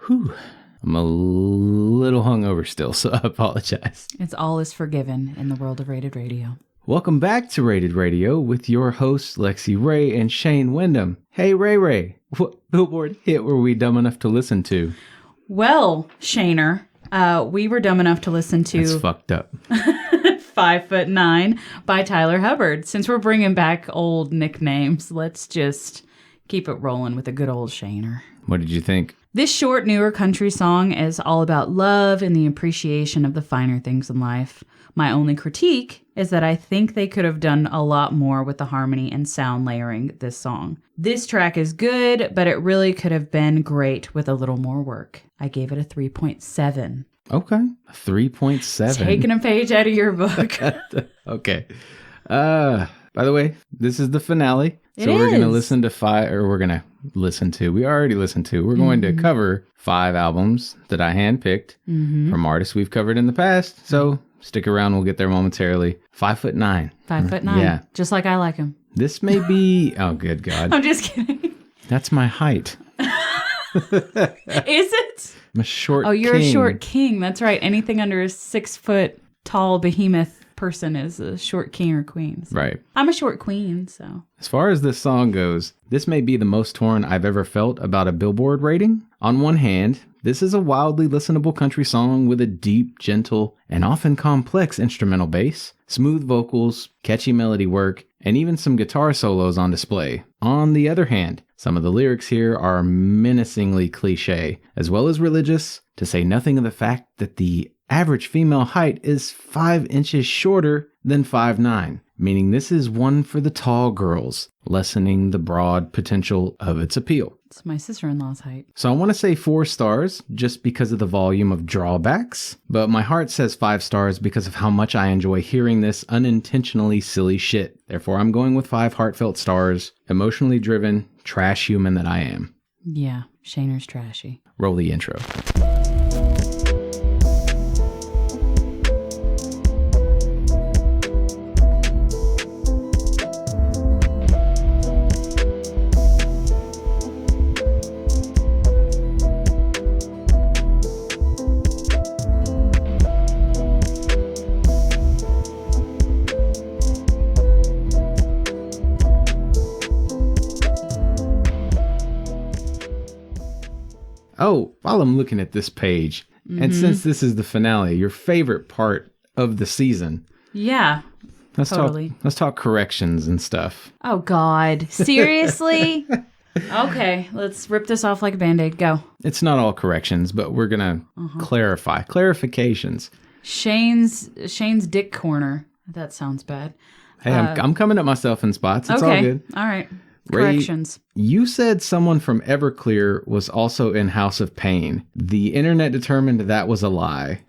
Whew. I'm a little hungover still, so I apologize. It's all is forgiven in the world of Rated Radio. Welcome back to Rated Radio with your hosts, Lexi Ray and Shane Wyndham. Hey, Ray, what Billboard hit were we dumb enough to listen to? Well, Shaner, we were dumb enough to listen to... That's fucked up. 5'9" by Tyler Hubbard. Since we're bringing back old nicknames, let's just keep it rolling with a good old Shaner. What did you think? This short, newer country song is all about love and the appreciation of the finer things in life. My only critique is that I think they could have done a lot more with the harmony and sound layering this song. This track is good, but it really could have been great with a little more work. I gave it a 3.7. Okay, 3.7. Taking a page out of your book. Okay. By the way, this is the finale. It So we're going to is. listen to we already listened to. We're going to cover 5 albums that I handpicked from artists we've covered in the past. So stick around. We'll get there momentarily. 5'9". 5'9". Yeah. Just like I like him. This may be, oh, good God. I'm just kidding. That's my height. Is it? I'm a short Oh, you're king. a short king. That's right. Anything under a 6 foot tall behemoth person is a short king or queen. So. Right. I'm a short queen, so. As far as this song goes, this may be the most torn I've ever felt about a Billboard rating. On one hand, this is a wildly listenable country song with a deep, gentle, and often complex instrumental bass, smooth vocals, catchy melody work, and even some guitar solos on display. On the other hand, some of the lyrics here are menacingly cliche, as well as religious, to say nothing of the fact that the average female height is 5 inches shorter than 5'9", meaning this is one for the tall girls, lessening the broad potential of its appeal. It's my sister-in-law's height. So I want to say 4 stars just because of the volume of drawbacks, but my heart says 5 stars because of how much I enjoy hearing this unintentionally silly shit. Therefore, I'm going with 5 heartfelt stars, emotionally driven, trash human that I am. Yeah, Shaner's trashy. Roll the intro. Oh, while I'm looking at this page, and since this is the finale, your favorite part of the season, Yeah, let's totally. let's talk corrections and stuff. Oh, God. Seriously? Okay, let's rip this off like a Band-Aid. Go. It's not all corrections, but we're gonna clarify clarifications. Shane's dick corner. That sounds bad. Hey, I'm coming at myself in spots. It's okay. all good. All right. Ray, Corrections. You said someone from Everclear was also in House of Pain. The internet determined that was a lie.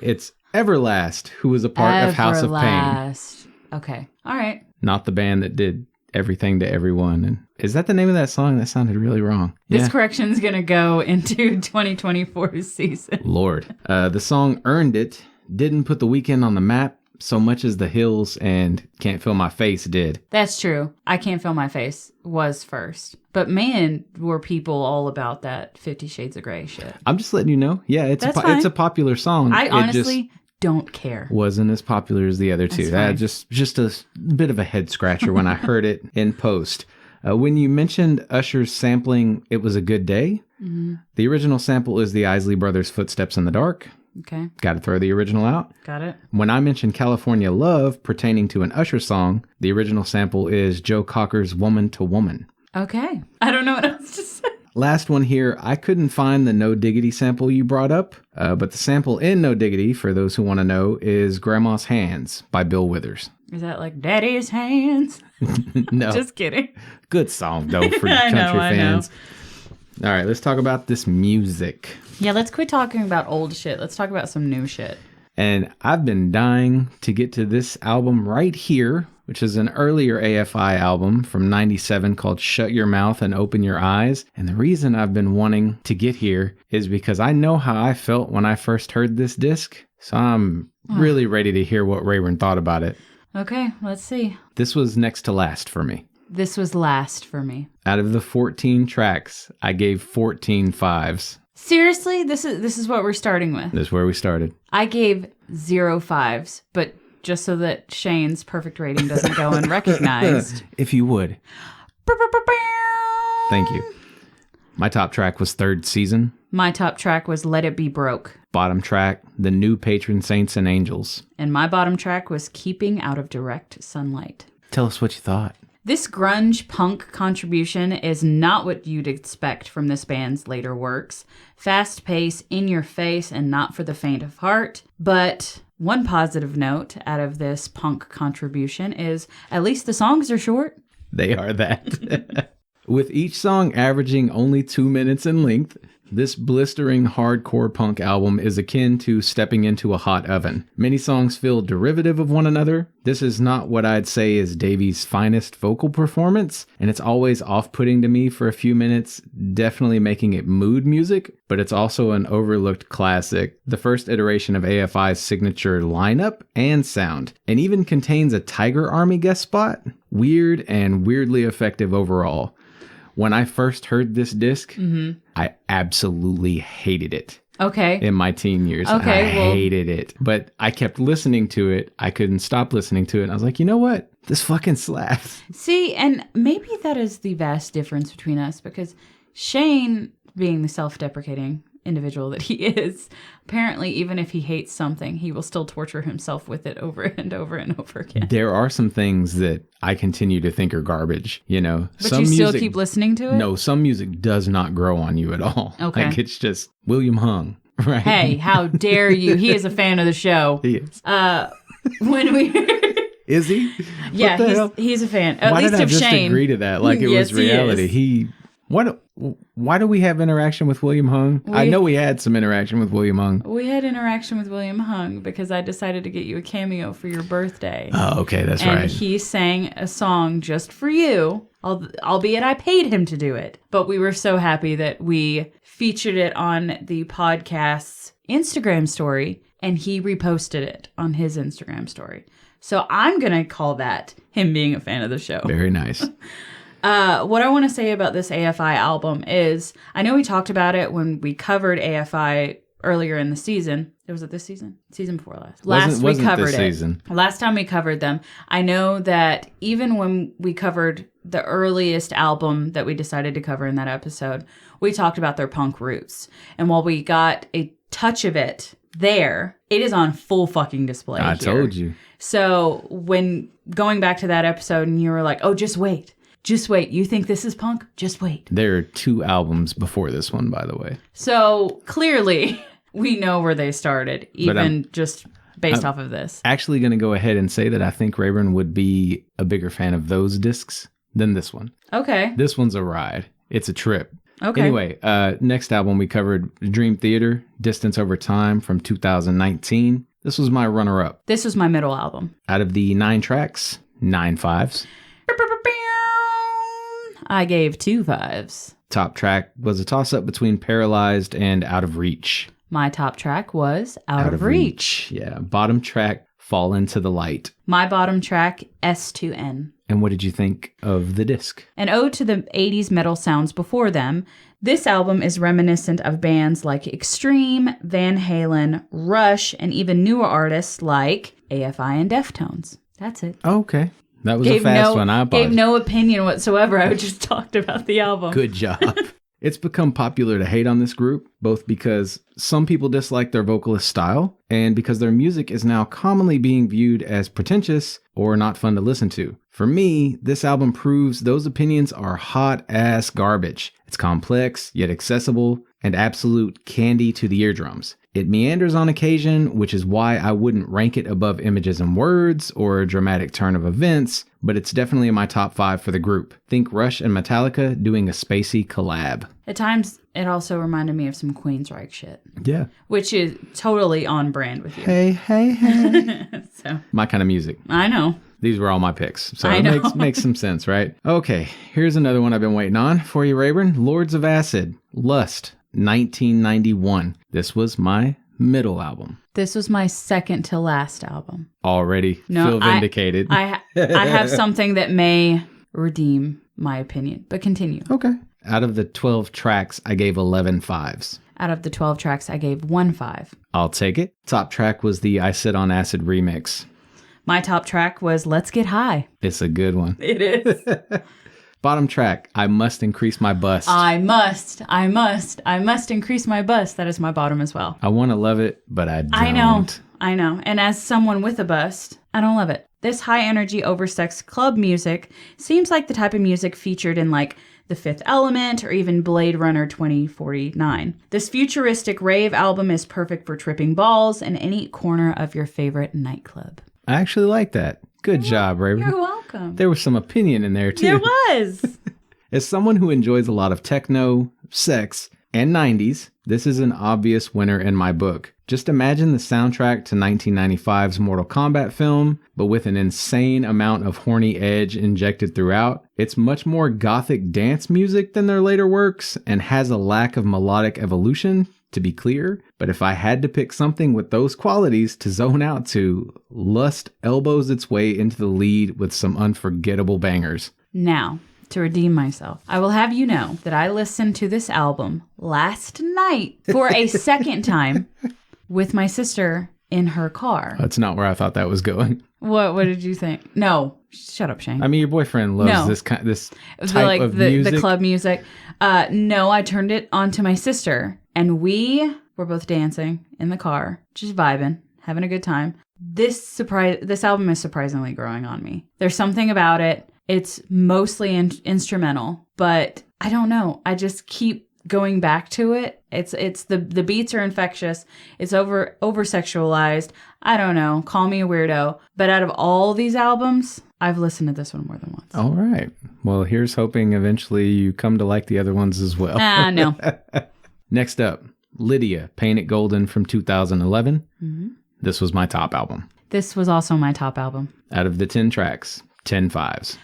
It's Everlast who was a part of House of Pain. Everlast. Okay. All right. Not the band that did Everything to Everyone. And is that the name of that song? That sounded really wrong. This correction's going to go into 2024's season. Lord. The song Earned It didn't put The Weeknd on the map so much as The Hills and Can't Feel My Face did. That's true. I Can't Feel My Face was first. But man, were people all about that 50 Shades of Grey shit. I'm just letting you know. Yeah, it's That's a popular song. I It honestly just don't care. wasn't as popular as the other two. That's fine. Just a bit of a head scratcher when I heard it in post. When you mentioned Usher's sampling It Was a Good Day, the original sample is the Isley Brothers' Footsteps in the Dark. Okay. Got to throw the original out. Got it. When I mentioned California Love pertaining to an Usher song, the original sample is Joe Cocker's Woman to Woman. Okay. I don't know what else to say. Last one here, I couldn't find the No Diggity sample you brought up, but the sample in No Diggity, for those who want to know, is Grandma's Hands by Bill Withers. Is that like Daddy's Hands? No. Just kidding. Good song, though, for I country know. fans. All right, let's talk about this music. Yeah, let's quit talking about old shit. Let's talk about some new shit. And I've been dying to get to this album right here, which is an earlier AFI album from 97 called Shut Your Mouth and Open Your Eyes. And the reason I've been wanting to get here is because I know how I felt when I first heard this disc. So I'm really ready to hear what Rayburn thought about it. Okay, let's see. This was next to last for me. This was last for me. Out of the 14 tracks, I gave 14 fives. Seriously, this is what we're starting with. This is where we started. I gave 0 5s, but just so that Shane's perfect rating doesn't go unrecognized. If you would. Thank you. My top track was Third Season. My top track was Let It Be Broke. Bottom track, The New Patron Saints and Angels. And my bottom track was Keeping Out of Direct Sunlight. Tell us what you thought. This grunge punk contribution is not what you'd expect from this band's later works. Fast pace, in your face, and not for the faint of heart. But one positive note out of this punk contribution is at least the songs are short. They are that. With each song averaging only 2 minutes in length, this blistering hardcore punk album is akin to stepping into a hot oven. Many songs feel derivative of one another. This is not what I'd say is Davies' finest vocal performance, and it's always off-putting to me for a few minutes, definitely making it mood music, but it's also an overlooked classic, the first iteration of AFI's signature lineup and sound, and even contains a Tiger Army guest spot. Weird and weirdly effective overall. When I first heard this disc, I absolutely hated it. Okay. In my teen years. Okay, I hated it. But I kept listening to it. I couldn't stop listening to it. And I was like, you know what? This fucking slaps. See, and maybe that is the vast difference between us, because Shane, being the self-deprecating individual that he is, apparently even if he hates something, he will still torture himself with it over and over and over again. There are some things that I continue to think are garbage, you know. But some you still music, keep listening to it? No, some music does not grow on you at all. Okay. Like it's just William Hung, right? Hey, how dare you? He is a fan of the show. He is. When we Is he? Yeah, What the hell? he's a fan. At Why least did I of just Shane. agree to that? Like it Yes, was reality. he is. Why do we have interaction with William Hung? I know we had some interaction with William Hung. We had interaction with William Hung because I decided to get you a cameo for your birthday. Oh, okay, that's and right. he sang a song just for you, albeit I paid him to do it. But we were so happy that we featured it on the podcast's Instagram story, and he reposted it on his Instagram story. So I'm going to call that him being a fan of the show. Very nice. What I want to say about this AFI album is, I know we talked about it when we covered AFI earlier in the season. Was it this season? Season before last. Wasn't we covered this it. season. Last time we covered them. I know that even when we covered the earliest album that we decided to cover in that episode, we talked about their punk roots. And while we got a touch of it there, it is on full fucking display I here. told you. So when going back to that episode and you were like, oh, just wait. Just wait. You think this is punk? Just wait. There are 2 albums before this one, by the way. So clearly we know where they started, even just based off of this. Actually going to go ahead and say that I think Rayburn would be a bigger fan of those discs than this one. Okay. This one's a ride. It's a trip. Okay. Anyway, next album we covered Dream Theater, Distance Over Time from 2019. This was my runner-up. This was my middle album. Out of the 9 tracks, 9 5s. I gave 2 5s. Top track was a toss-up between Paralyzed and Out of Reach. My top track was Out of Reach. Yeah. Bottom track, Fall Into the Light. My bottom track, S9-E9. And what did you think of the disc? An ode to the 80s metal sounds before them, this album is reminiscent of bands like Extreme, Van Halen, Rush, and even newer artists like AFI and Deftones. That's it. Oh, okay. That was a fast one. I apologize. Gave no opinion whatsoever. I just talked about the album. Good job. It's become popular to hate on this group, both because some people dislike their vocalist style and because their music is now commonly being viewed as pretentious or not fun to listen to. For me, this album proves those opinions are hot ass garbage. It's complex, yet accessible, and absolute candy to the eardrums. It meanders on occasion, which is why I wouldn't rank it above Images and Words or a Dramatic Turn of Events, but it's definitely in my top 5 for the group. Think Rush and Metallica doing a spacey collab. At times, it also reminded me of some Queensryche shit. Yeah. Which is totally on brand with you. Hey. So My kind of music. I know. These were all my picks, so I it know. makes some sense, right? Okay, here's another one I've been waiting on for you, Rayburn. Lords of Acid, Lust, 1991. This was my middle album. This was my second to last album. Already feel vindicated. I have something that may redeem my opinion, but continue. Okay. Out of the 12 tracks, I gave 11 5s. Out of the 12 tracks, I gave 1 5. I'll take it. Top track was the I Sit on Acid remix. My top track was Let's Get High. It's a good one. It is. Bottom track, I Must Increase My Bust. I must increase my bust. That is my bottom as well. I want to love it, but I don't. I know. And as someone with a bust, I don't love it. This high energy, oversexed club music seems like the type of music featured in like The Fifth Element or even Blade Runner 2049. This futuristic rave album is perfect for tripping balls in any corner of your favorite nightclub. I actually like that. Good job, Raven. You're welcome. There was some opinion in there, too. There was. As someone who enjoys a lot of techno, sex, and 90s, this is an obvious winner in my book. Just imagine the soundtrack to 1995's Mortal Kombat film, but with an insane amount of horny edge injected throughout. It's much more gothic dance music than their later works, and has a lack of melodic evolution, to be clear. But if I had to pick something with those qualities to zone out to, Lust elbows its way into the lead with some unforgettable bangers. Now, to redeem myself, I will have you know that I listened to this album last night for a second time with my sister in her car. That's not where I thought that was going. What did you think? No, shut up, Shane. I mean, your boyfriend loves this type of music. The club music. No, I turned it on to my sister, and we were both dancing in the car, just vibing, having a good time. This album is surprisingly growing on me. There's something about it. It's mostly instrumental, but I don't know. I just keep going back to it. It's the beats are infectious. It's over sexualized. I don't know. Call me a weirdo. But out of all these albums, I've listened to this one more than once. All right. Well, here's hoping eventually you come to like the other ones as well. No. Next up, Lydia, Paint It Golden from 2011. Mm-hmm. This was my top album. This was also my top album. Out of the 10 tracks, 10 5s.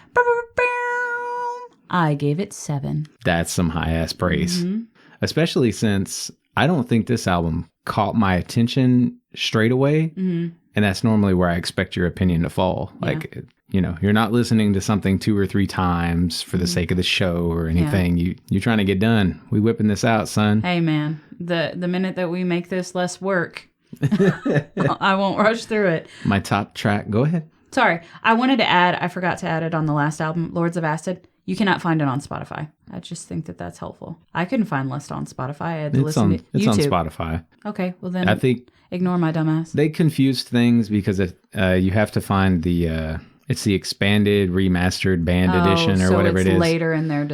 I gave it 7. That's some high-ass praise. Mm-hmm. Especially since I don't think this album caught my attention straight away. Mm-hmm. And that's normally where I expect your opinion to fall. Yeah. Like, you're not listening to something 2 or 3 times for the sake of the show or anything. Yeah. You're trying to get done. We whipping this out, son. Hey, man. The minute that we make this less work, I won't rush through it. My top track. Go ahead. Sorry. I forgot to add it on the last album, Lords of Acid. You cannot find it on Spotify. I just think that that's helpful. I couldn't find Lust on Spotify. I had to listen to YouTube. It's on Spotify. Okay, well then I think ignore my dumbass. They confused things because you have to find it's the expanded, remastered band edition or whatever it is. So it's later in their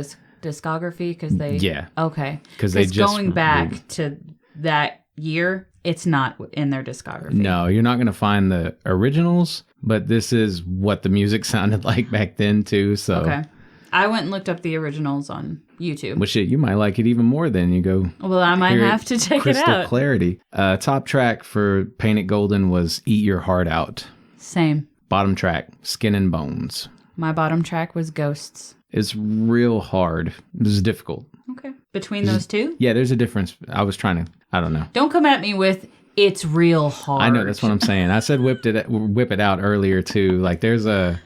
discography because they... Yeah. Okay. Because they just... going back to that year, it's not in their discography. No, you're not going to find the originals, but this is what the music sounded like back then too, so... Okay. I went and looked up the originals on YouTube. Well, shit, you might like it even more than you go. Well, I might have to check it out. Crystal clarity. Top track for Paint It Golden was Eat Your Heart Out. Same. Bottom track, Skin and Bones. My bottom track was Ghosts. It's real hard. This is difficult. Okay. Between those two? Yeah, there's a difference. I was trying to, I don't know. Don't come at me with, it's real hard. I know, that's what I'm saying. I said whip it out earlier too. Like there's a...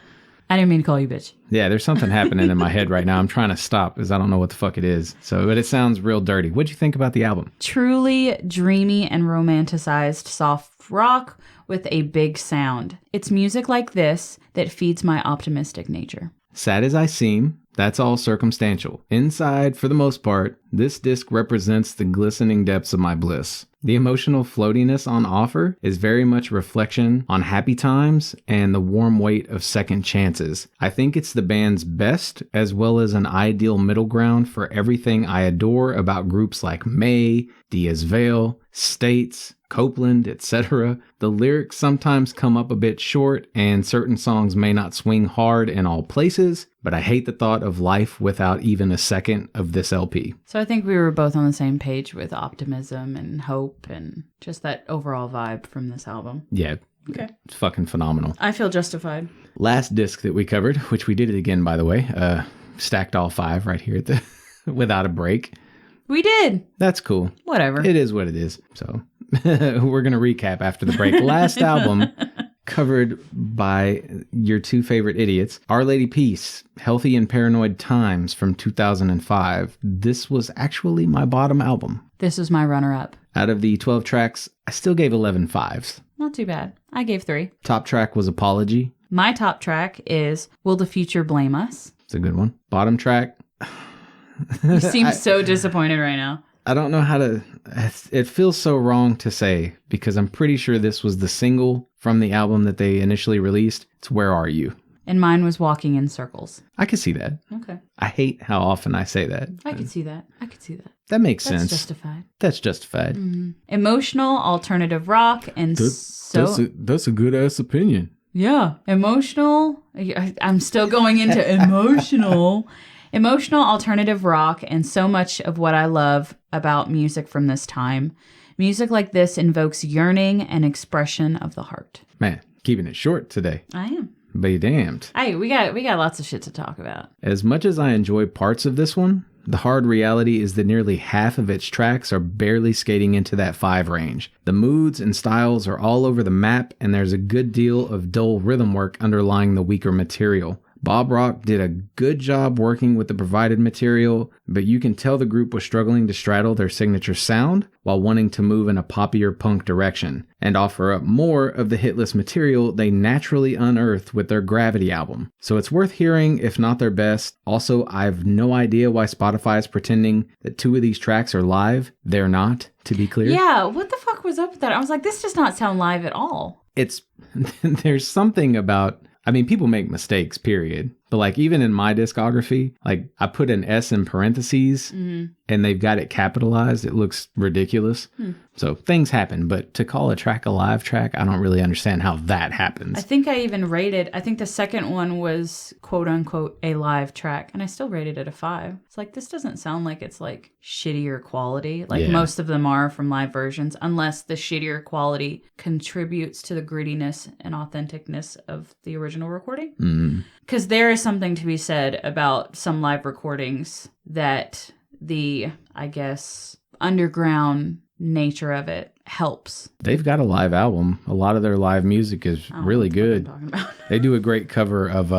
I didn't mean to call you bitch. Yeah, there's something happening in my head right now. I'm trying to stop because I don't know what the fuck it is. But it sounds real dirty. What'd you think about the album? Truly dreamy and romanticized soft rock with a big sound. It's music like this that feeds my optimistic nature. Sad as I seem, that's all circumstantial. Inside, for the most part, this disc represents the glistening depths of my bliss. The emotional floatiness on offer is very much a reflection on happy times and the warm weight of second chances. I think it's the band's best, as well as an ideal middle ground for everything I adore about groups like May, Diaz Vale, States, Copeland, etc. The lyrics sometimes come up a bit short, and certain songs may not swing hard in all places, but I hate the thought of life without even a second of this LP. So I think we were both on the same page with optimism and hope and just that overall vibe from this album. Yeah. Okay. It's fucking phenomenal. I feel justified. Last disc that we covered, which we did it again, by the way, stacked all 5 right here at the without a break. We did. That's cool. Whatever. It is what it is. So we're going to recap after the break. Last album covered by your two favorite idiots. Our Lady Peace, Healthy and Paranoid Times from 2005. This was actually my bottom album. This was my runner-up. Out of the 12 tracks, I still gave 11 fives. Not too bad. I gave 3. Top track was Apology. My top track is Will the Future Blame Us? It's a good one. Bottom track. You seem so disappointed right now. I don't know how to... It feels so wrong to say because I'm pretty sure this was the single from the album that they initially released. It's Where Are You? And mine was Walking in Circles. I could see that. Okay. I hate how often I say that. I could see that. That makes That's sense. justified. That's justified. Mm-hmm. Emotional, alternative rock, and That's a good-ass opinion. Yeah. Emotional. I'm still going into emotional. Emotional, alternative rock, and so much of what I love about music from this time. Music like this invokes yearning and expression of the heart. Man, keeping it short today. I am. Be damned. Hey, we got lots of shit to talk about. As much as I enjoy parts of this one, the hard reality is that nearly half of its tracks are barely skating into that 5 range. The moods and styles are all over the map, and there's a good deal of dull rhythm work underlying the weaker material. Bob Rock did a good job working with the provided material, but you can tell the group was struggling to straddle their signature sound while wanting to move in a poppier punk direction and offer up more of the hitless material they naturally unearthed with their Gravity album. So it's worth hearing, if not their best. Also, I've no idea why Spotify is pretending that 2 of these tracks are live. They're not, to be clear. Yeah, what the fuck was up with that? I was like, this does not sound live at all. There's something about... I mean, people make mistakes, period. But like even in my discography, like I put an S in parentheses and they've got it capitalized. It looks ridiculous. So things happen. But to call a track a live track, I don't really understand how that happens. I think I even rated, I think the second one was quote unquote a live track. And I still rated it a 5. It's like, this doesn't sound like it's like shittier quality. Like most of them are from live versions, unless the shittier quality contributes to the grittiness and authenticness of the original recording. Because there is something to be said about some live recordings that the, I guess, underground nature of it helps. They've got a live album. A lot of their live music is really good. They do a great cover of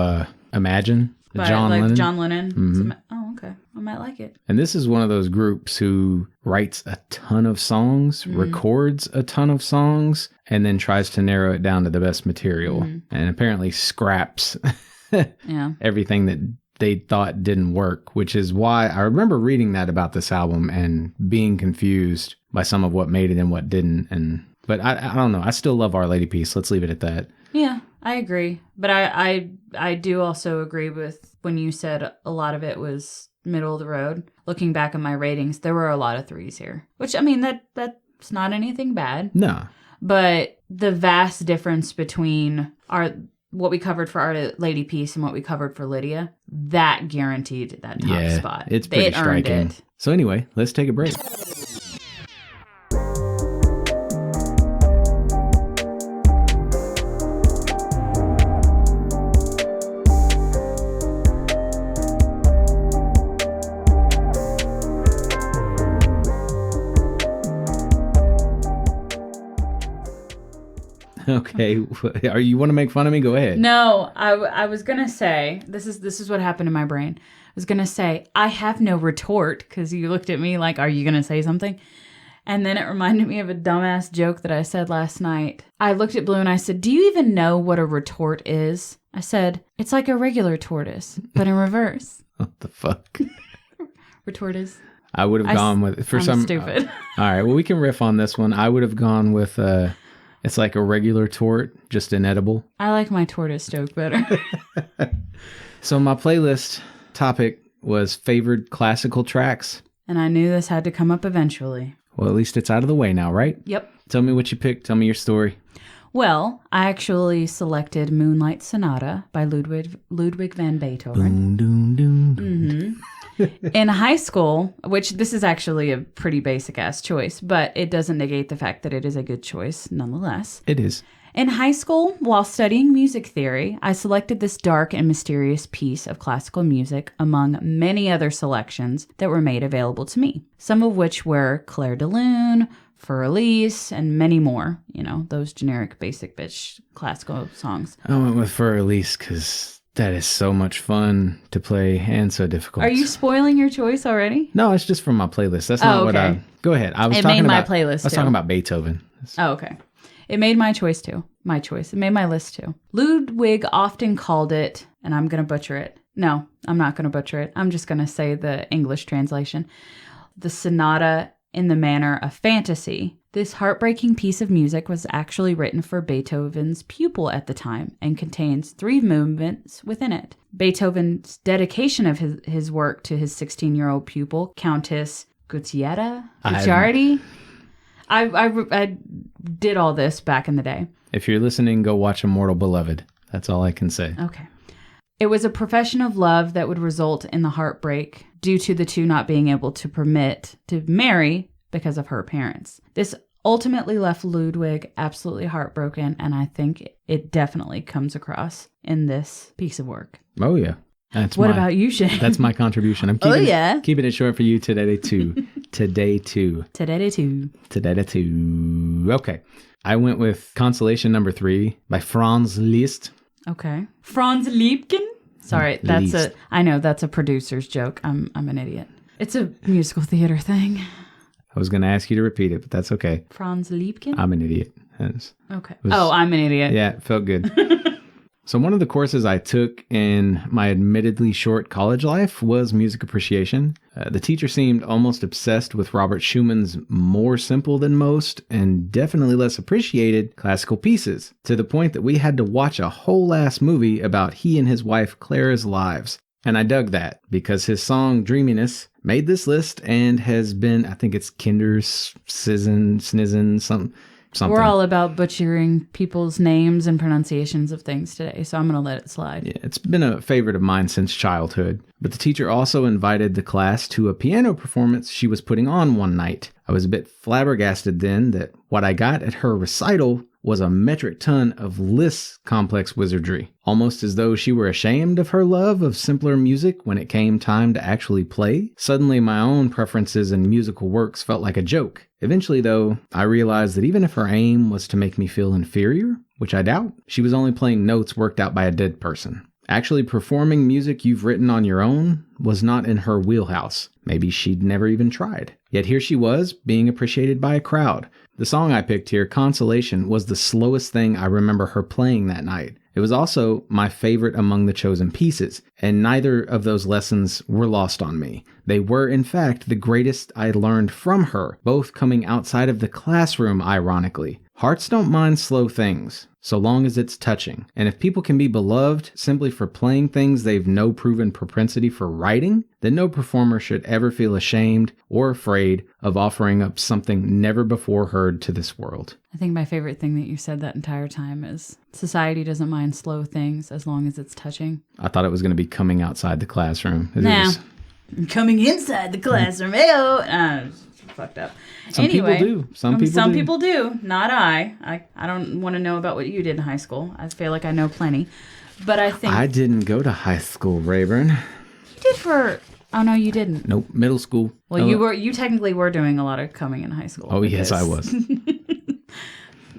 Imagine, John Lennon. John Lennon. Oh, okay. I might like it. And this is one of those groups who writes a ton of songs, records a ton of songs, and then tries to narrow it down to the best material. And apparently scraps everything that they thought didn't work, which is why I remember reading that about this album and being confused by some of what made it and what didn't. But I don't know. I still love Our Lady Peace. Let's leave it at that. Yeah, I agree. But I do also agree with when you said a lot of it was middle of the road. Looking back at my ratings, there were a lot of 3s here, which, I mean, that's not anything bad. No. But the vast difference between what we covered for Our Lady Peace and what we covered for Lydia, that guaranteed that top spot. It's pretty striking. So anyway, let's take a break. Okay, you want to make fun of me? Go ahead. No, I was gonna say this is what happened in my brain. I was gonna say I have no retort because you looked at me like, are you gonna say something? And then it reminded me of a dumbass joke that I said last night. I looked at Blue and I said, "Do you even know what a retort is?" I said, "It's like a regular tortoise, but in reverse." What the fuck? Retort is. I would have gone with I'm stupid. All right, well we can riff on this one. I would have gone with. It's like a regular tort, just inedible. I like my tortoise joke better. So my playlist topic was favored classical tracks. And I knew this had to come up eventually. Well, at least it's out of the way now, right? Yep. Tell me what you picked. Tell me your story. Well, I actually selected Moonlight Sonata by Ludwig van Beethoven. Doom, doom, doom. In high school, which this is actually a pretty basic ass choice, but it doesn't negate the fact that it is a good choice nonetheless. It is. In high school, while studying music theory, I selected this dark and mysterious piece of classical music among many other selections that were made available to me, some of which were Clair de Lune, For Elise, and many more. You know, those generic basic bitch classical songs. I went with For Elise because that is so much fun to play and so difficult. Are you spoiling your choice already? No, it's just from my playlist. That's not what I... Go ahead. I was it talking made about my playlist I was talking about Beethoven. Oh, okay. It made my choice too. My choice. It made my list too. Ludwig often called it, and I'm going to butcher it. No, I'm not going to butcher it. I'm just going to say the English translation. The sonata in the manner of fantasy. This heartbreaking piece of music was actually written for Beethoven's pupil at the time and contains 3 movements within it. Beethoven's dedication of his work to his 16-year-old pupil, Countess Gucciardi. I did all this back in the day. If you're listening, go watch Immortal Beloved. That's all I can say. Okay. It was a profession of love that would result in the heartbreak due to the two not being able to permit to marry because of her parents. This ultimately left Ludwig absolutely heartbroken, and I think it definitely comes across in this piece of work. Oh, yeah. What about you, Shane? That's my contribution. I'm keeping it short for you today, too. Today, too. Okay. I went with Consolation number 3 by Franz Liszt. Okay. Franz Liebken? Sorry, I know that's a producer's joke. I'm an idiot. It's a musical theater thing. I was going to ask you to repeat it, but that's okay. Franz Liebken? I'm an idiot. Okay. I'm an idiot. Yeah, it felt good. So one of the courses I took in my admittedly short college life was music appreciation. The teacher seemed almost obsessed with Robert Schumann's more simple than most and definitely less appreciated classical pieces, to the point that we had to watch a whole ass movie about he and his wife Clara's lives. And I dug that because his song Dreaminess made this list and has been, I think it's Kinder's Snizen, something. We're all about butchering people's names and pronunciations of things today, so I'm going to let it slide. Yeah, it's been a favorite of mine since childhood. But the teacher also invited the class to a piano performance she was putting on one night. I was a bit flabbergasted then that what I got at her recital was a metric ton of Liszt's complex wizardry, almost as though she were ashamed of her love of simpler music when it came time to actually play. Suddenly, my own preferences in musical works felt like a joke. Eventually, though, I realized that even if her aim was to make me feel inferior, which I doubt, she was only playing notes worked out by a dead person. Actually performing music you've written on your own was not in her wheelhouse. Maybe she'd never even tried. Yet here she was, being appreciated by a crowd. The song I picked here, Consolation, was the slowest thing I remember her playing that night. It was also my favorite among the chosen pieces, and neither of those lessons were lost on me. They were, in fact, the greatest I learned from her, both coming outside of the classroom, ironically. Hearts don't mind slow things, so long as it's touching. And if people can be beloved simply for playing things they've no proven propensity for writing, then no performer should ever feel ashamed or afraid of offering up something never before heard to this world. I think my favorite thing that you said that entire time is society doesn't mind slow things as long as it's touching. I thought it was going to be coming outside the classroom. Coming inside the classroom. Fucked up. Some people do. Some people do. Not I. I don't want to know about what you did in high school. I feel like I know plenty. But I think... I didn't go to high school, Rayburn. You did for... Oh, no, you didn't. Nope, middle school. Well, you technically were doing a lot of coming in high school. Oh, yes, I was.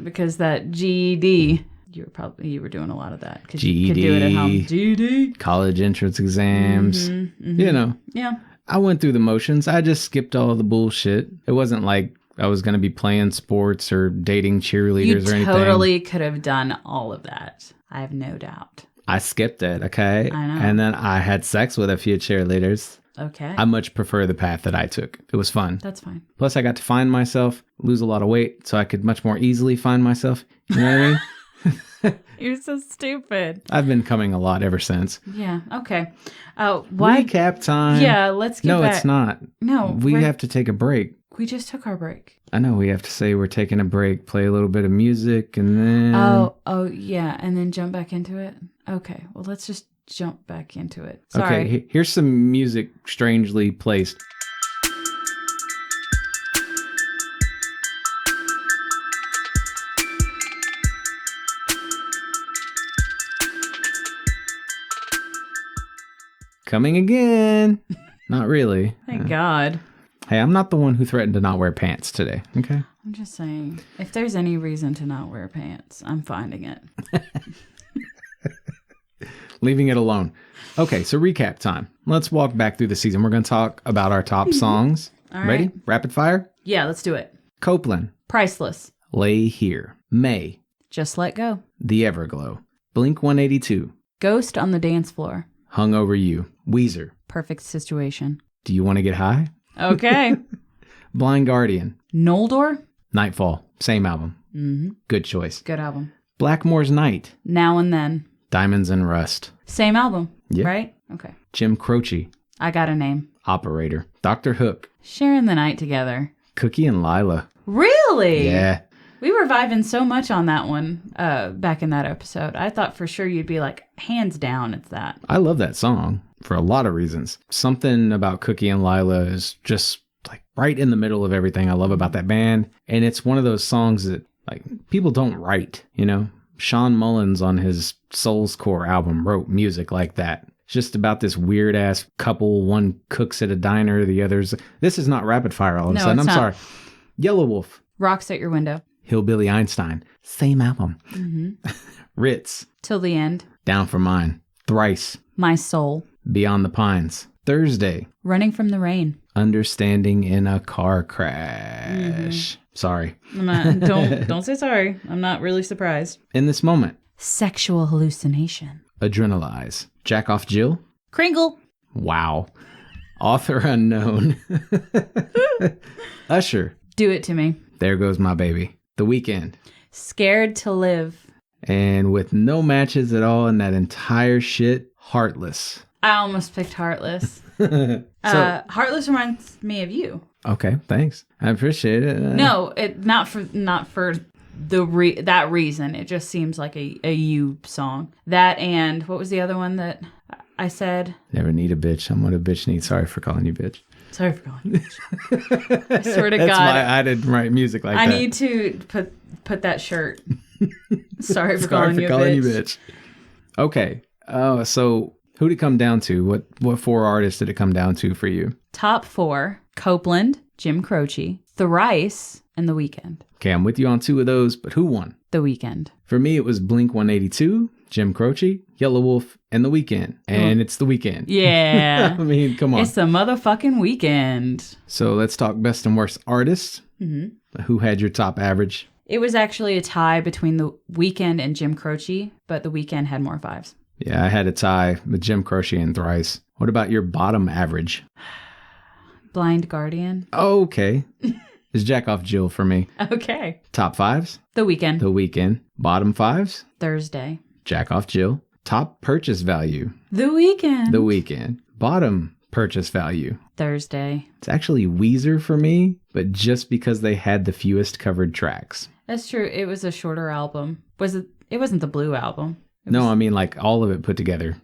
Because that GED... You were doing a lot of that. GED. You could do it at home. GED. College entrance exams. Mm-hmm. You know. Yeah. I went through the motions. I just skipped all the bullshit. It wasn't like I was going to be playing sports or dating cheerleaders or anything. You totally could have done all of that. I have no doubt. I skipped it, okay? I know. And then I had sex with a few cheerleaders. Okay. I much prefer the path that I took. It was fun. That's fine. Plus, I got to find myself, lose a lot of weight, so I could much more easily find myself. You know what I mean? You're so stupid. I've been coming a lot ever since. Yeah, okay. Why? Recap time. Yeah, let's get back. No, it's not. No. We have to take a break. We just took our break. I know, we have to say we're taking a break, play a little bit of music, and then... Oh, yeah, and then jump back into it? Okay, well, let's just jump back into it. Sorry. Okay, here's some music strangely placed. Coming again. Not really. Thank God. Hey, I'm not the one who threatened to not wear pants today, okay? I'm just saying, if there's any reason to not wear pants, I'm finding it. Leaving it alone. Okay, so recap time. Let's walk back through the season. We're going to talk about our top songs. All right. Ready? Rapid fire? Yeah, let's do it. Copeland. Priceless. Lay Here. May. Just Let Go. The Everglow. Blink 182. Ghost on the Dance Floor. Hung Over You. Weezer. Perfect Situation. Do You Want to Get High? Okay. Blind Guardian. Noldor. Nightfall. Same album. Mm-hmm. Good choice. Good album. Blackmore's Night. Now and Then. Diamonds and Rust. Same album, Yeah. right? Okay. Jim Croce. I Got a Name. Operator. Dr. Hook. Sharing the Night Together. Cookie and Lila. Really? Yeah. We were vibing so much on that one back in that episode. I thought for sure you'd be like, hands down, it's that. I love that song for a lot of reasons. Something about Cookie and Lila is just like right in the middle of everything I love about that band. And it's one of those songs that like people don't write, you know? Sean Mullins on his Soul's Core album wrote music like that. It's just about this weird ass couple. One cooks at a diner, the other's. This is not rapid fire all of a No, sudden. it's I'm not. sorry. Yellow Wolf. Rocks at Your Window. Hillbilly Einstein. Same album. Mm-hmm. Ritz. Till the End. Down for Mine. Thrice. My Soul. Beyond the Pines. Thursday. Running from the Rain. Understanding in a Car Crash. Sorry. I'm not, don't say sorry. I'm not really surprised. In This Moment. Sexual Hallucination. Adrenalize. Jack Off Jill. Kringle. Wow. Author unknown. Usher. Do It to Me. There Goes My Baby. The Weeknd. Scared to Live. And with no matches at all in that entire shit, Heartless. I almost picked Heartless. Heartless reminds me of you. Okay, thanks. I appreciate it. No, not for that reason. It just seems like a you song. That and what was the other one that I said? Never need a bitch. I'm what a bitch needs. Sorry for calling you bitch. Sorry for calling you bitch. I swear to That's God. why I didn't write music like I that. need to put that shirt. Sorry for calling you bitch. Okay. So who did it come down to? What four artists did it come down to for you? Top 4, Copeland, Jim Croce, Thrice, and The Weeknd. Okay, I'm with you on 2 of those, but who won? The Weeknd. For me, it was Blink 182, Jim Croce, Yellow Wolf, and The Weeknd. And it's The Weeknd. Yeah. I mean, come on. It's the motherfucking Weeknd. So let's talk best and worst artists. Mm-hmm. Who had your top average? It was actually a tie between The Weeknd and Jim Croce, but The Weeknd had more 5s. Yeah, I had a tie with Jim Croce and Thrice. What about your bottom average? Blind Guardian. Oh, okay. It's Jack Off Jill for me. Okay. Top 5s? The Weeknd. The Weeknd. Bottom 5s? Thursday. Jack Off Jill. Top purchase value? The Weeknd. The Weeknd. Bottom purchase value? Thursday. It's actually Weezer for me, but just because they had the fewest covered tracks. That's true. It was a shorter album. It wasn't the Blue album. No, I mean like all of it put together.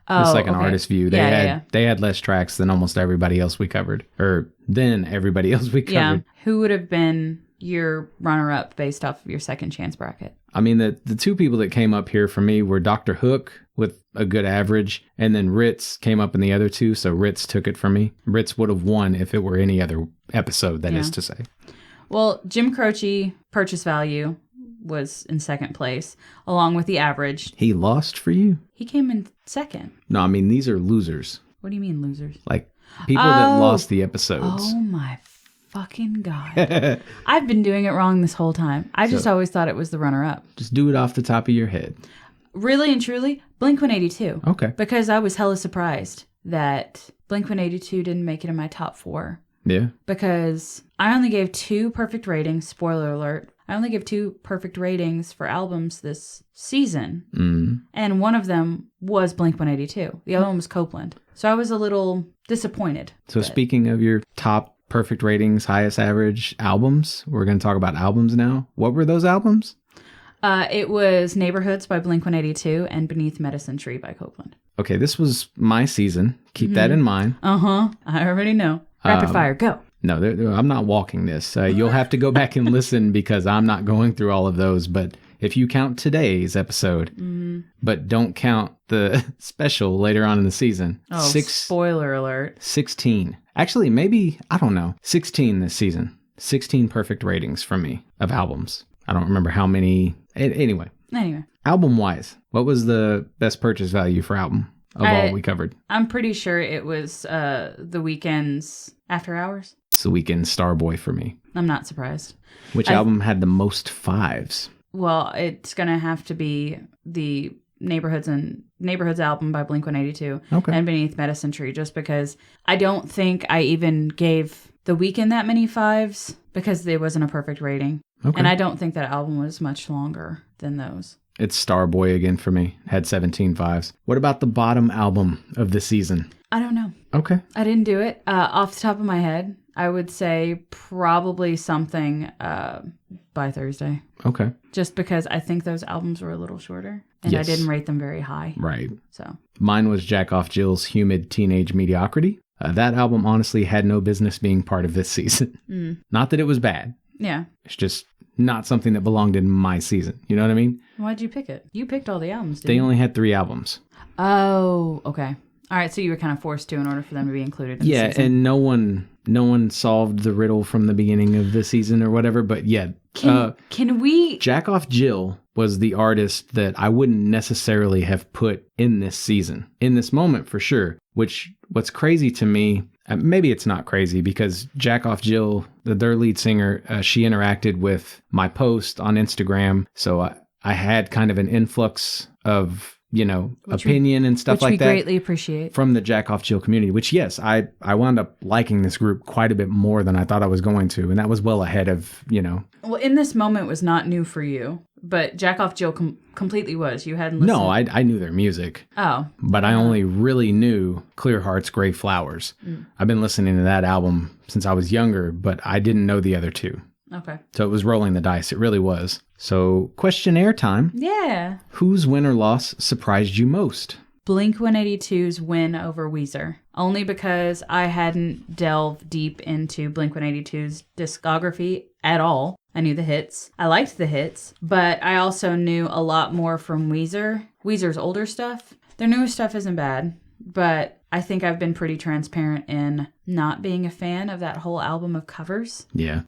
Oh, It's like an okay. artist view. They had less tracks than almost everybody else we covered. Or than everybody else we covered. Yeah. Who would have been your runner-up based off of your second chance bracket? I mean, the 2 people that came up here for me were Dr. Hook with a good average, and then Ritz came up in the other 2, so Ritz took it from me. Ritz would have won if it were any other episode, that is to say. Well, Jim Croce, purchase value, was in second place, along with the average. He lost for you? He came in second. No, I mean, these are losers. What do you mean losers? Like, people that lost the episodes. Oh my fucking God. I've been doing it wrong this whole time. I just always thought it was the runner-up. Just do it off the top of your head. Really and truly, Blink-182. Okay. Because I was hella surprised that Blink-182 didn't make it in my top 4. Yeah. Because I only gave 2 perfect ratings. Spoiler alert. I only gave 2 perfect ratings for albums this season. Mm. And one of them was Blink-182. The other one was Copeland. So I was a little disappointed. So speaking of your top perfect ratings, highest average albums, we're going to talk about albums now. What were those albums? It was Neighborhoods by Blink-182 and Beneath Medicine Tree by Copeland. Okay, this was my season. Keep that in mind. Uh-huh. I already know. Rapid fire, go. No, I'm not walking this. You'll have to go back and listen because I'm not going through all of those. But if you count today's episode, but don't count the special later on in the season. Oh, spoiler alert. 16 Actually, maybe, I don't know, 16 this season. 16 perfect ratings from me of albums. I don't remember how many. Anyway. Album-wise, what was the best purchase value for album of all we covered? I'm pretty sure it was The Weeknd's After Hours. It's The Weeknd's Starboy for me. I'm not surprised. Which album had the most 5s? Well, it's going to have to be the Neighborhoods album by Blink-182 and Beneath Medicine Tree, just because I don't think I even gave The Weeknd that many 5s because it wasn't a perfect rating. And I don't think that album was much longer than those. It's Starboy again for me. Had 17 5s. What about the bottom album of the season? I don't know. Okay. I didn't do it. Off the top of my head, I would say probably something by Thursday. Okay. Just because I think those albums were a little shorter. And I didn't rate them very high. Right. So mine was Jack Off Jill's Humid Teenage Mediocrity. That album honestly had no business being part of this season. Not that it was bad. Yeah. It's just not something that belonged in my season. You know what I mean? Why'd you pick it? You picked all the albums, didn't you? They only had 3 albums. Oh, okay. All right, so you were kind of forced to in order for them to be included in the season. And no one solved the riddle from the beginning of the season or whatever, but yeah. Can we... Jack Off Jill was the artist that I wouldn't necessarily have put in this season. In this moment, for sure. What's crazy to me, maybe it's not crazy, because Jack Off Jill, their lead singer, she interacted with my post on Instagram, so I had kind of an influx of... opinion and stuff like that. Which we greatly appreciate. From the Jack Off Jill community, which, yes, I wound up liking this group quite a bit more than I thought I was going to. And that was well ahead of, Well, In This Moment was not new for you, but Jack Off Jill completely was. You hadn't listened. No, I knew their music. Oh. But I only really knew Clear Hearts, Gray Flowers. I've been listening to that album since I was younger, but I didn't know the other 2. Okay. So it was rolling the dice. It really was. So questionnaire time. Yeah. Whose win or loss surprised you most? Blink-182's win over Weezer. Only because I hadn't delved deep into Blink-182's discography at all. I knew the hits. I liked the hits. But I also knew a lot more from Weezer's older stuff. Their newer stuff isn't bad. But I think I've been pretty transparent in not being a fan of that whole album of covers. Yeah.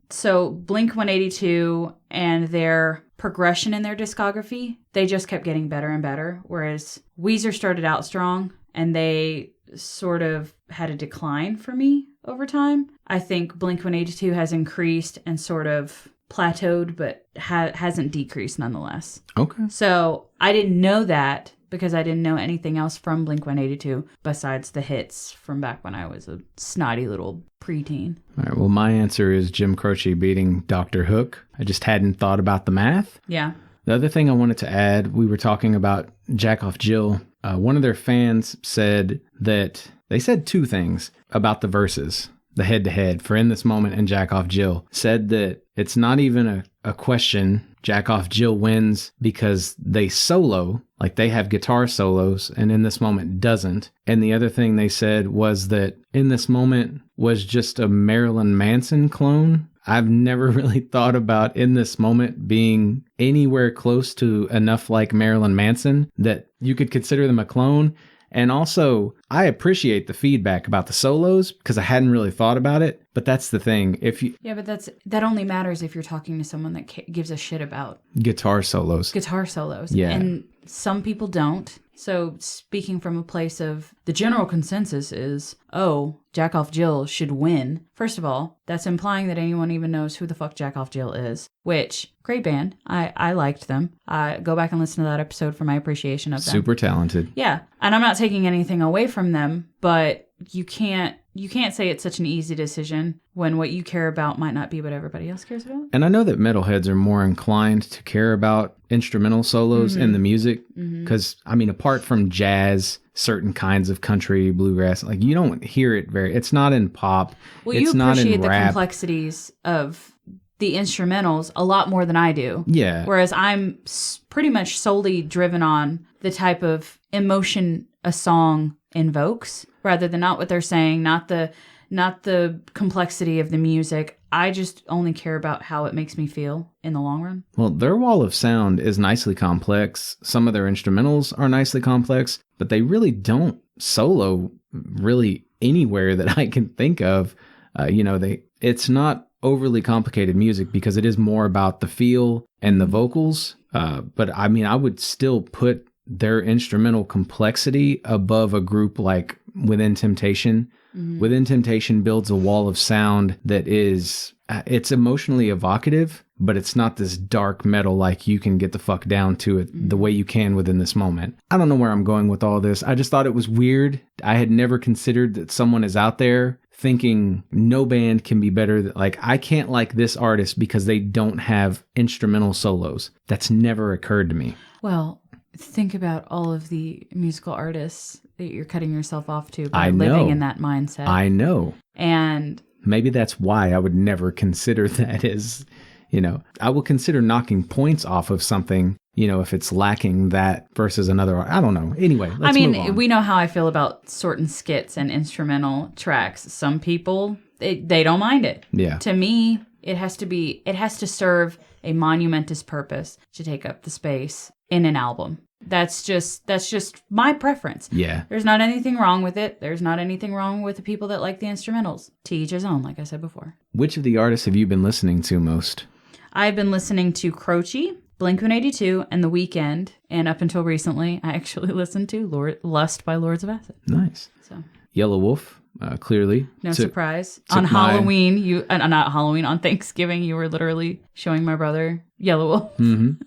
So Blink-182 and their progression in their discography, they just kept getting better and better. Whereas Weezer started out strong and they sort of had a decline for me over time. I think Blink-182 has increased and sort of plateaued, but hasn't decreased nonetheless. Okay. So I didn't know that because I didn't know anything else from Blink-182 besides the hits from back when I was a snotty little preteen. All right, well, my answer is Jim Croce beating Dr. Hook. I just hadn't thought about the math. Yeah. The other thing I wanted to add, we were talking about Jack Off Jill. One of their fans said that they said 2 things about the verses, the head-to-head for In This Moment and Jack Off Jill. Said that it's not even a question. Jack Off Jill wins because they solo, like they have guitar solos, and In This Moment doesn't. And the other thing they said was that In This Moment was just a Marilyn Manson clone. I've never really thought about In This Moment being anywhere close to enough like Marilyn Manson that you could consider them a clone. And also, I appreciate the feedback about the solos because I hadn't really thought about it. But that's the thing. Yeah, but that only matters if you're talking to someone that gives a shit about guitar solos. Yeah. And some people don't. So speaking from a place of the general consensus is, Jack Off Jill should win. First of all, that's implying that anyone even knows who the fuck Jack Off Jill is, which, great band. I liked them. Go back and listen to that episode for my appreciation of them. Super talented. Yeah. And I'm not taking anything away from them, but you can't say it's such an easy decision when what you care about might not be what everybody else cares about. And I know that metalheads are more inclined to care about instrumental solos in the music because, apart from jazz, certain kinds of country, bluegrass, like you don't hear it it's not in pop. Well, it's you appreciate not in the rap. Complexities of the instrumentals a lot more than I do. Yeah. Whereas I'm pretty much solely driven on the type of emotion a song invokes rather than not what they're saying, not the complexity of the music. I just only care about how it makes me feel in the long run. Well, their wall of sound is nicely complex. Some of their instrumentals are nicely complex, but they really don't solo really anywhere that I can think of. It's not overly complicated music because it is more about the feel and the vocals. But I mean, I would still put their instrumental complexity above a group like Within Temptation. Within Temptation builds a wall of sound that is, it's emotionally evocative, but it's not this dark metal like you can get the fuck down to it the way you can within this moment. I don't know where I'm going with all this. I just thought it was weird. I had never considered that someone is out there thinking no band can be better. Like, I can't like this artist because they don't have instrumental solos. That's never occurred to me. Well, think about all of the musical artists that you're cutting yourself off to by living in that mindset. I know. And maybe that's why I would never consider that as, I will consider knocking points off of something, if it's lacking that versus another. I don't know. Anyway, let's move on. We know how I feel about certain skits and instrumental tracks. Some people, they don't mind it. Yeah. To me, it has to serve a monumentous purpose to take up the space in an album. That's just my preference. Yeah. There's not anything wrong with it. There's not anything wrong with the people that like the instrumentals. To each his own, like I said before. Which of the artists have you been listening to most? I've been listening to Croce, Blink-182, and The Weeknd. And up until recently, I actually listened to Lust by Lords of Acid. Nice. So Yellow Wolf, clearly. No surprise. On Halloween, not Halloween, on Thanksgiving, you were literally showing my brother Yellow Wolf. Mm-hmm.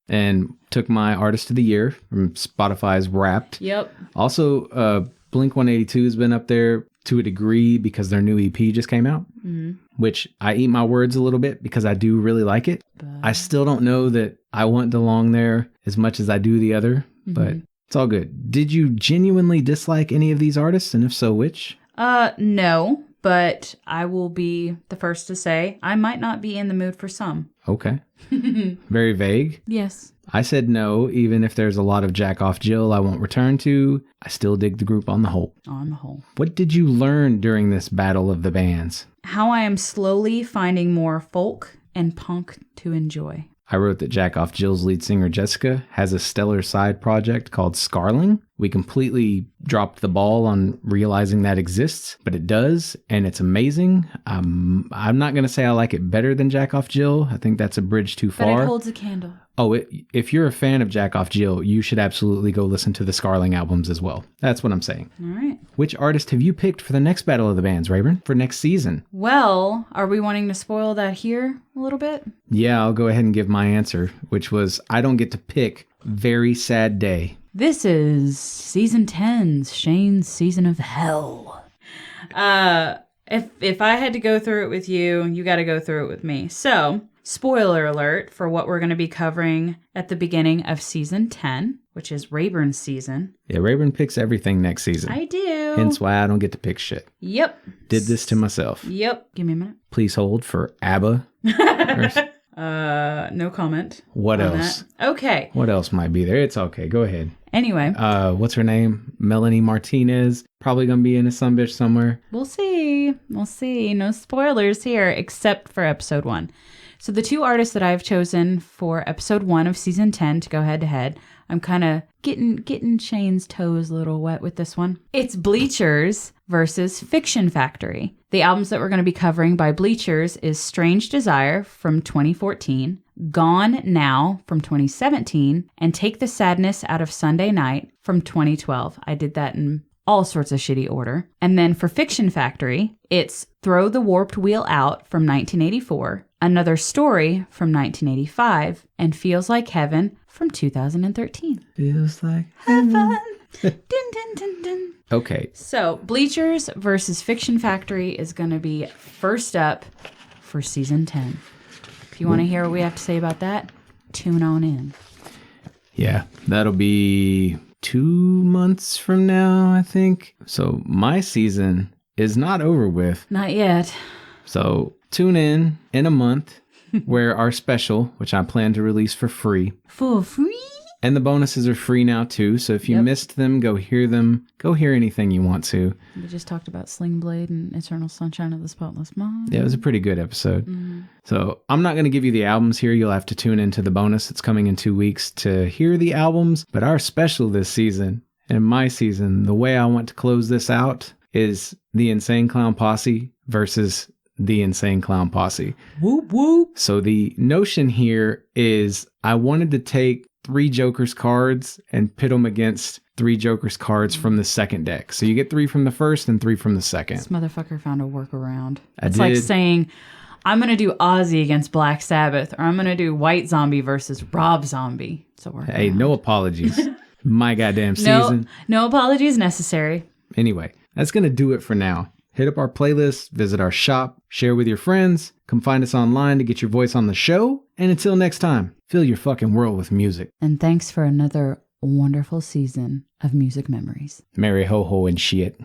And took my Artist of the Year from Spotify's Wrapped. Yep. Also, Blink-182 has been up there to a degree because their new EP just came out, which I eat my words a little bit because I do really like it. But I still don't know that I want DeLong there as much as I do the other, but it's all good. Did you genuinely dislike any of these artists? And if so, which? No, but I will be the first to say I might not be in the mood for some. Okay. Very vague. Yes. I said no, even if there's a lot of Jack Off Jill I won't return to. I still dig the group on the whole. On the whole. What did you learn during this battle of the bands? How I am slowly finding more folk and punk to enjoy. I wrote that Jack Off Jill's lead singer Jessica has a stellar side project called Scarling. We completely dropped the ball on realizing that exists, but it does, and it's amazing. I'm not going to say I like it better than Jack Off Jill. I think that's a bridge too far. But it holds a candle. Oh, if you're a fan of Jack Off Jill, you should absolutely go listen to the Scarling albums as well. That's what I'm saying. All right. Which artist have you picked for the next Battle of the Bands, Rayburn, for next season? Well, are we wanting to spoil that here a little bit? Yeah, I'll go ahead and give my answer, which was I don't get to pick. Very sad day. This is season 10's Shane's Season of Hell. If I had to go through it with you, you got to go through it with me. So, spoiler alert for what we're going to be covering at the beginning of season 10, which is Rayburn's season. Yeah, Rayburn picks everything next season. I do. Hence why I don't get to pick shit. Yep. Did this to myself. Yep. Give me a minute. Please hold for ABBA. No comment. What else? That. Okay. What else might be there? It's okay. Go ahead. Anyway. What's her name? Melanie Martinez. Probably going to be in a Sumbitch somewhere. We'll see. We'll see. No spoilers here, except for episode 1. So the two artists that I've chosen for episode 1 of season 10 to go head to head, I'm kind of getting Shane's toes a little wet with this one. It's Bleachers versus Fiction Factory. The albums that we're going to be covering by Bleachers is Strange Desire from 2014, Gone Now from 2017, and Take the Sadness Out of Sunday Night from 2012. I did that in all sorts of shitty order. And then for Fiction Factory, it's Throw the Warped Wheel Out from 1984, Another Story from 1985, and Feels Like Heaven from 2013. Feels like heaven. Dun, dun, dun, dun. Okay. So, Bleachers versus Fiction Factory is going to be first up for season 10. If you want to hear what we have to say about that, tune on in. Yeah, that'll be 2 months from now, I think. So, my season is not over with. Not yet. So, tune in a month where our special, which I plan to release for free. For free? And the bonuses are free now too, so if you missed them, go hear them. Go hear anything you want to. We just talked about Sling Blade and Eternal Sunshine of the Spotless Mind. Yeah, it was a pretty good episode. So I'm not going to give you the albums here. You'll have to tune into the bonus. It's coming in 2 weeks to hear the albums. But our special this season, and my season, the way I want to close this out, is the Insane Clown Posse versus the Insane Clown Posse. Whoop, whoop. So the notion here is I wanted to take 3 Joker's cards and pit them against 3 Joker's cards from the second deck. So you get 3 from the first and 3 from the second. This motherfucker found a workaround. I It's did. like saying, I'm going to do Ozzy against Black Sabbath, or I'm going to do White Zombie versus Rob Zombie. It's a workaround. Hey, no apologies. My goddamn season. No apologies necessary. Anyway, that's going to do it for now. Hit up our playlist, visit our shop, share with your friends, come find us online to get your voice on the show, and until next time, fill your fucking world with music. And thanks for another wonderful season of music memories. Merry ho ho and shit.